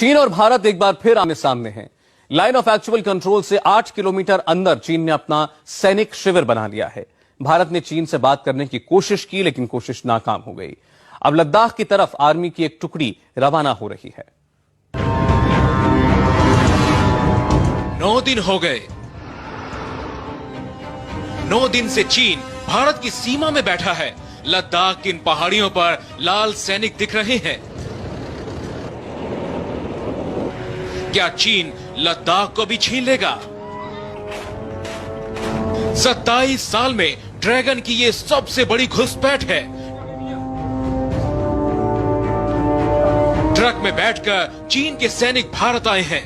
चीन और भारत एक बार फिर आमने सामने हैं। लाइन ऑफ एक्चुअल कंट्रोल से 8 किलोमीटर अंदर चीन ने अपना सैनिक शिविर बना लिया है। भारत ने चीन से बात करने की कोशिश की, लेकिन कोशिश नाकाम हो गई। अब लद्दाख की तरफ आर्मी की एक टुकड़ी रवाना हो रही है। 9 दिन हो गए। 9 दिन से चीन भारत की सीमा में बैठा है। लद्दाख की इन पहाड़ियों पर लाल सैनिक दिख रहे हैं। क्या चीन लद्दाख को भी छीन लेगा? 27 साल में ड्रैगन की ये सबसे बड़ी घुसपैठ है। ट्रक में बैठकर चीन के सैनिक भारत आए हैं।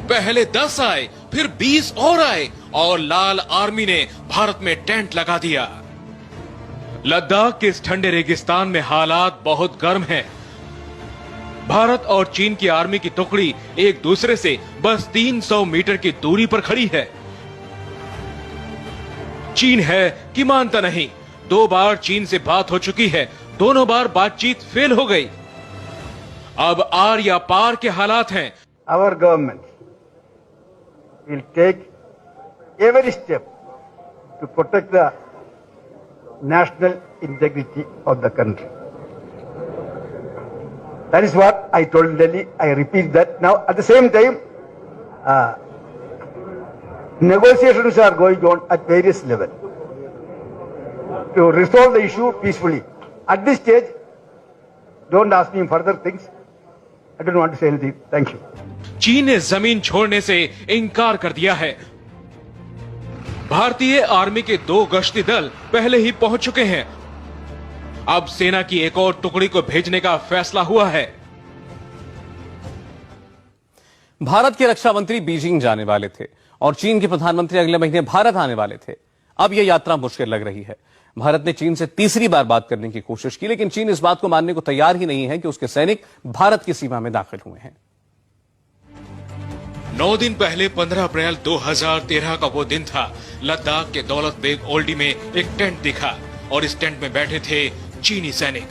पहले 10 आए, फिर 20 और आए और लाल आर्मी ने भारत में टेंट लगा दिया। लद्दाख के इस ठंडे रेगिस्तान में हालात बहुत गर्म हैं। भारत और चीन की आर्मी की टुकड़ी एक दूसरे से बस 300 मीटर की दूरी पर खड़ी है। चीन है कि मानता नहीं। 2 बार चीन से बात हो चुकी है, दोनों बार बातचीत फेल हो गई। अब आर या पार के हालात हैं। Our government will take every step to protect the national integrity of the country. That is what I told Delhi. I repeat that now. At the same time, negotiations are going on at various levels to resolve the issue peacefully. At this stage, don't ask me further things. I don't want to say anything. Thank you. चीन ने जमीन छोड़ने से इनकार कर दिया है। भारतीय आर्मी के 2 गश्ती दल पहले ही पहुंच चुके हैं। अब सेना की एक और टुकड़ी को भेजने का फैसला हुआ है। भारत के रक्षा मंत्री बीजिंग जाने वाले थे और चीन के प्रधानमंत्री अगले महीने भारत आने वाले थे। अब यह यात्रा मुश्किल लग रही है। भारत ने चीन से तीसरी बार बात करने की कोशिश की, लेकिन चीन इस बात को मानने को तैयार ही नहीं है कि उसके सैनिक भारत की सीमा में दाखिल हुए हैं। 9 दिन पहले 15 अप्रैल 2013 का वो दिन था। लद्दाख के दौलत बेग ओल्डी में एक टेंट दिखा और इस टेंट में बैठे थे चीनी सैनिक।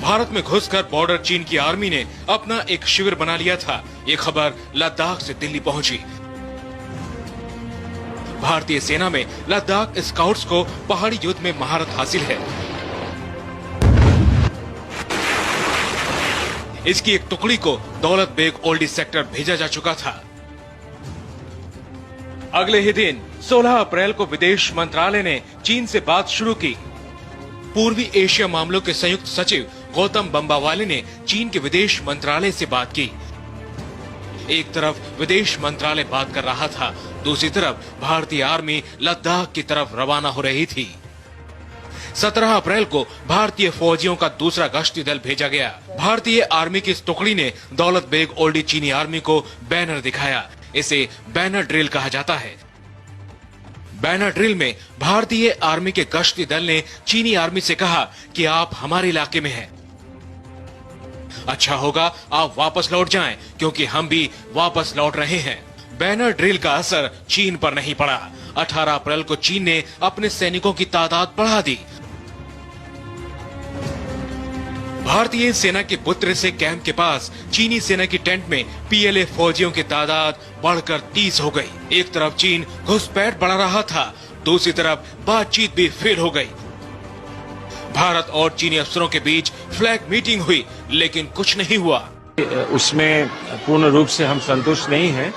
भारत में घुसकर बॉर्डर चीन की आर्मी ने अपना एक शिविर बना लिया था। ये खबर लद्दाख से दिल्ली पहुंची। भारतीय सेना में लद्दाख स्काउट्स को पहाड़ी युद्ध में महारत हासिल है। इसकी एक टुकड़ी को दौलत बेग ओल्डी सेक्टर भेजा जा चुका था। अगले ही दिन 16 अप्रैल को विदेश मंत्रालय ने चीन से बात शुरू की। पूर्वी एशिया मामलों के संयुक्त सचिव गौतम बंबावाले ने चीन के विदेश मंत्रालय से बात की। एक तरफ विदेश मंत्रालय बात कर रहा था, दूसरी तरफ भारतीय आर्मी लद्दाख की तरफ रवाना हो रही थी। 17 अप्रैल को भारतीय फौजियों का दूसरा गश्ती दल भेजा गया। भारतीय आर्मी की इस टुकड़ी ने दौलत बेग ओल्डी चीनी आर्मी को बैनर दिखाया। इसे बैनर ड्रिल कहा जाता है। बैनर ड्रिल में भारतीय आर्मी के गश्ती दल ने चीनी आर्मी से कहा कि आप हमारे इलाके में हैं। अच्छा होगा आप वापस लौट जाएं, क्योंकि हम भी वापस लौट रहे हैं। बैनर ड्रिल का असर चीन पर नहीं पड़ा। 18 अप्रैल को चीन ने अपने सैनिकों की तादाद बढ़ा दी। भारतीय सेना के पुत्र से कैंप के पास चीनी सेना की टेंट में पीएलए फौजियों की तादाद बढ़कर 30 हो गई। एक तरफ चीन घुसपैठ बढ़ा रहा था, दूसरी तरफ बातचीत भी फेल हो गई। भारत और चीनी अफसरों के बीच फ्लैग मीटिंग हुई, लेकिन कुछ नहीं हुआ। उसमें पूर्ण रूप से हम संतुष्ट नहीं हैं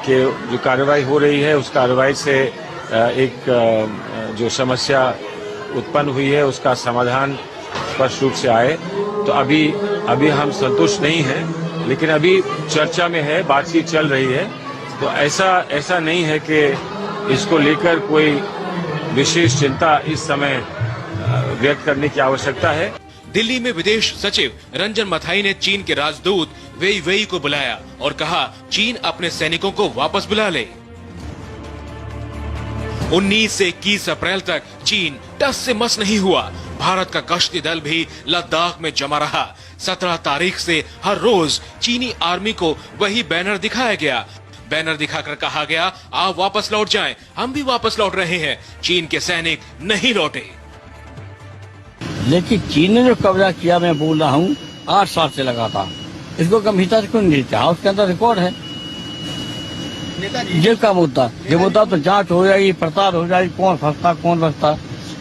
कि जो कार्रवाई हो रही है उस कार्रवाई से एक जो समस्या उत्पन्न हुई है उसका समाधान स्पष्ट रूप से आए। तो अभी हम संतुष्ट नहीं हैं, लेकिन अभी चर्चा में है, बातचीत चल रही है। तो ऐसा नहीं है कि इसको लेकर कोई विशेष चिंता इस समय व्यक्त करने की आवश्यकता है। दिल्ली में विदेश सचिव रंजन मथाई ने चीन के राजदूत वेई वेई को बुलाया और कहा चीन अपने सैनिकों को वापस बुला ले। 19 से 21 अप्रैल तक चीन टस से मस नहीं हुआ। भारत का गश्ती दल भी लद्दाख में जमा रहा। 17 तारीख से हर रोज चीनी आर्मी को वही बैनर दिखाया गया। बैनर दिखाकर कहा गया आप वापस लौट जाएं, हम भी वापस लौट रहे हैं। चीन के सैनिक नहीं लौटे। लेकिन चीन ने जो कब्जा किया, मैं बोल रहा हूँ 8 साल से लगातार इसको गंभीरता से क्यों नहीं लेते? हाँ, उसके अंदर रिकॉर्ड है जेल का मुद्दा। ये मुद्दा तो जांच हो जाएगी, पड़ताल हो जाएगी, कौन फंसता कौन बचता।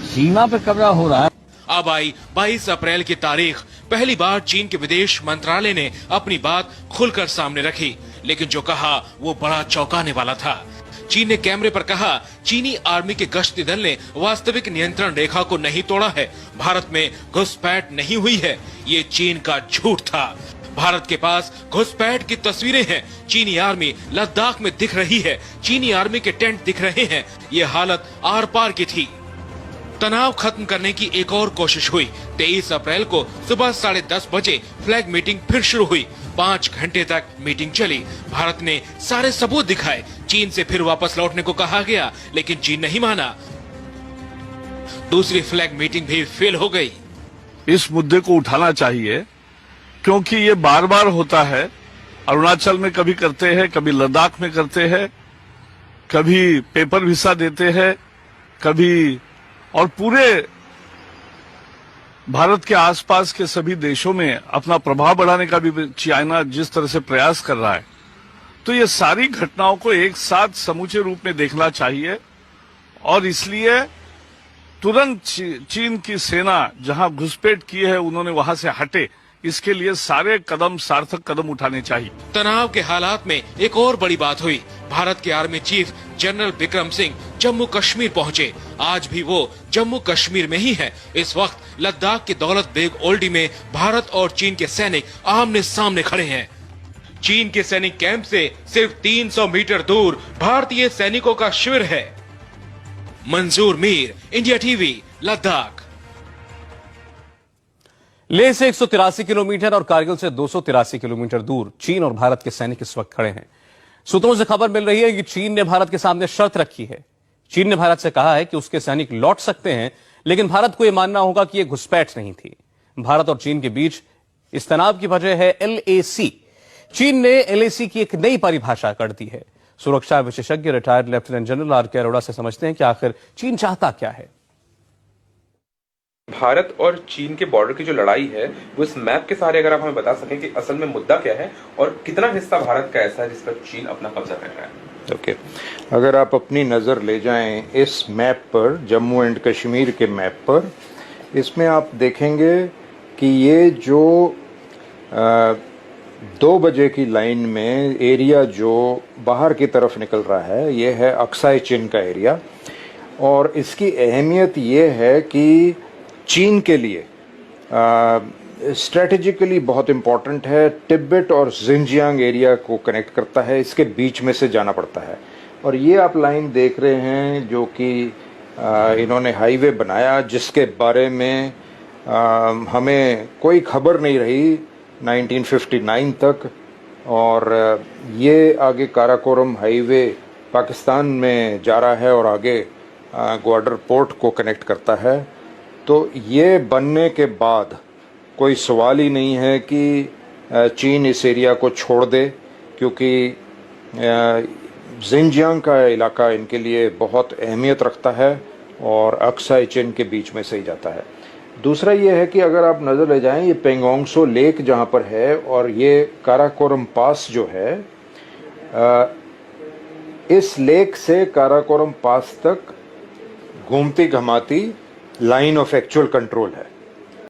सीमा पे कब्जा हो रहा है। अब आई 22 अप्रैल की तारीख। पहली बार चीन के विदेश मंत्रालय ने अपनी बात खुलकर सामने रखी, लेकिन जो कहा वो बड़ा चौंकाने वाला था। चीन ने कैमरे पर कहा, चीनी आर्मी के गश्ती दल ने वास्तविक नियंत्रण रेखा को नहीं तोड़ा है, भारत में घुसपैठ नहीं हुई है। ये चीन का झूठ था। भारत के पास घुसपैठ की तस्वीरें हैं। चीनी आर्मी लद्दाख में दिख रही है, चीनी आर्मी के टेंट दिख रहे हैं। ये हालत आर पार की थी। तनाव खत्म करने की एक और कोशिश हुई। 23 अप्रैल को सुबह 10:30 बजे फ्लैग मीटिंग फिर शुरू हुई। 5 घंटे तक मीटिंग चली। भारत ने सारे सबूत दिखाए। चीन से फिर वापस लौटने को कहा गया, लेकिन चीन नहीं माना। दूसरी फ्लैग मीटिंग भी फेल हो गई। इस मुद्दे को उठाना चाहिए, क्योंकि ये बार बार होता है। अरुणाचल में कभी करते हैं, कभी लद्दाख में करते हैं, कभी पेपर वीसा देते हैं, कभी, और पूरे भारत के आसपास के सभी देशों में अपना प्रभाव बढ़ाने का भी चाइना जिस तरह से प्रयास कर रहा है, तो ये सारी घटनाओं को एक साथ समूचे रूप में देखना चाहिए। और इसलिए तुरंत चीन की सेना जहां घुसपैठ की है उन्होंने वहां से हटे। इसके लिए सारे कदम, सार्थक कदम उठाने चाहिए। तनाव के हालात में एक और बड़ी बात हुई। भारत के army chief general Vikram Singh Jammu Kashmir पहुंचे। आज भी वो जम्मू कश्मीर में ही है। इस वक्त लद्दाख के दौलत बेग ओल्डी में भारत और चीन के सैनिक आमने सामने खड़े हैं। चीन के सैनिक कैंप से सिर्फ 300 मीटर दूर भारतीय सैनिकों का शिविर है। मंजूर मीर, इंडिया टीवी, लद्दाख। लेह से 183 किलोमीटर और कारगिल से 283 किलोमीटर दूर चीन और भारत के सैनिक इस वक्त खड़े हैं। सूत्रों से खबर मिल रही है कि चीन ने भारत के सामने शर्त रखी है। चीन ने भारत से कहा है कि उसके सैनिक लौट सकते हैं, लेकिन भारत को यह मानना होगा कि यह घुसपैठ नहीं थी। भारत और चीन के बीच इस तनाव की वजह है LAC। चीन ने LAC की एक नई परिभाषा कर दी है। सुरक्षा विशेषज्ञ retired lieutenant general RK Arora से समझते हैं कि आखिर चीन चाहता क्या है। भारत और चीन के बॉर्डर की जो लड़ाई है वो इस मैप के सहारे अगर आप हमें बता सकें कि असल में मुद्दा क्या है और कितना हिस्सा भारत का ऐसा है जिस पर चीन अपना कब्जा कर रहा है। ओके, अगर आप अपनी नज़र ले जाएं इस मैप पर, जम्मू एंड कश्मीर के मैप पर, इसमें आप देखेंगे कि ये जो 2 बजे की लाइन में एरिया जो बाहर की तरफ निकल रहा है, ये है अक्साई चिन का एरिया। और इसकी अहमियत ये है कि चीन के लिए स्ट्रेटेजिकली बहुत इम्पॉर्टेंट है। तिब्बत और जिनजियांग एरिया को कनेक्ट करता है, इसके बीच में से जाना पड़ता है। और ये आप लाइन देख रहे हैं जो कि इन्होंने हाईवे बनाया, जिसके बारे में हमें कोई खबर नहीं रही 1959 तक। और ये आगे काराकोरम हाईवे पाकिस्तान में जा रहा है और आगे ग्वादर पोर्ट को कनेक्ट करता है। तो ये बनने के बाद कोई सवाल ही नहीं है कि चीन इस एरिया को छोड़ दे, क्योंकि जिनजियांग का इलाका इनके लिए बहुत अहमियत रखता है और अक्साई चिन के बीच में से ही जाता है। दूसरा ये है कि अगर आप नज़र ले जाएं, ये पेंगोंगसो लेक जहाँ पर है और ये काराकोरम पास जो है, इस लेक से काराकोरम पास तक घूमती घमाती लाइन ऑफ एक्चुअल कंट्रोल है।